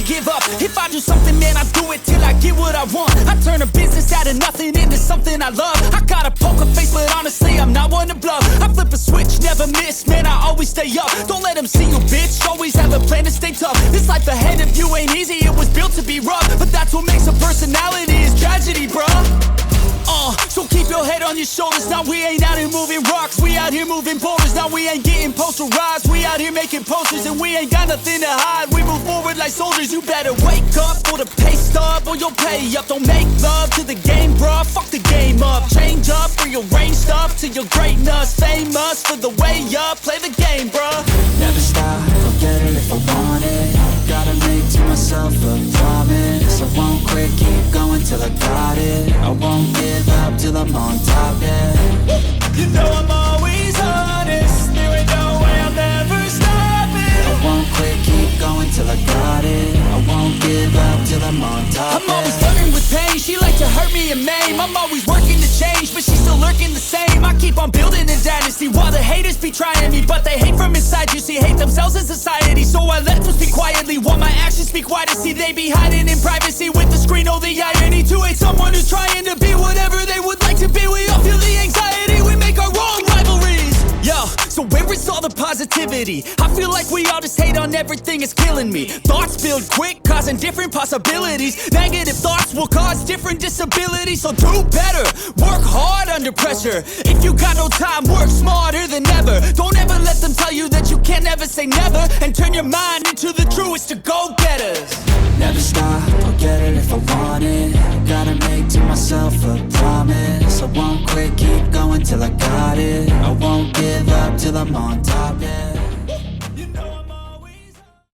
to give up. If I do something, man, I do it till I get what I want. I turn a business out of nothing into something I love. I got a poker face, but honestly, I'm not one to bluff. I flip a switch, never miss, man, I always stay up. Don't let them see you, bitch, always have a plan to stay tough. This life ahead of you ain't easy, it was built to be rough. But that's what makes a personality, is tragedy, bruh. So keep your head on your shoulders. Now we ain't out here moving rocks, we out here moving boulders. Now we ain't getting posterized, we out here making posters. And we ain't got nothing to hide, we move forward like soldiers. You better wake up for the pay stub, or you'll pay up. Don't make love to the game, bruh, fuck the game up. Change up, rearrange stuff to your greatness. Famous for the way up, play the game, bruh. Never stop, I'll get it if I want it. Gotta make to myself a promise. I won't quit, keep going till I got it. I won't give up till I'm on top, yeah. You know I'm always honest, there ain't no way I'll never stop it. I won't quit, keep going till I got it. I won't give up till I'm on top, I'm always flirting with pain, she like to hurt me and maim. I'm always working to change, but she's still lurking the same. I keep on building a dynasty while the haters be trying me. But they hate from inside, you see, hate themselves in society. So I let them speak quietly while my actions speak wider. See, they be hiding in privacy with the screen, oh the irony. To hate someone who's trying to be whatever they would like to be. We all feel the anxiety, we make our own rivalries. Yo, so where is all the positivity? I feel like we all just hate on everything, it's killing me. Thoughts build quick, causing different possibilities. Negative thoughts will cause different disabilities. So do better, work hard under pressure. If you got no time, work smarter than ever. Don't ever let them tell you that you can't ever say never. And turn your mind into the truest to go-getters. Never stop, I'll get it if I want it. Gotta make to myself a promise. I won't quit, keep going till I got it. I won't give up till I'm on top, yeah.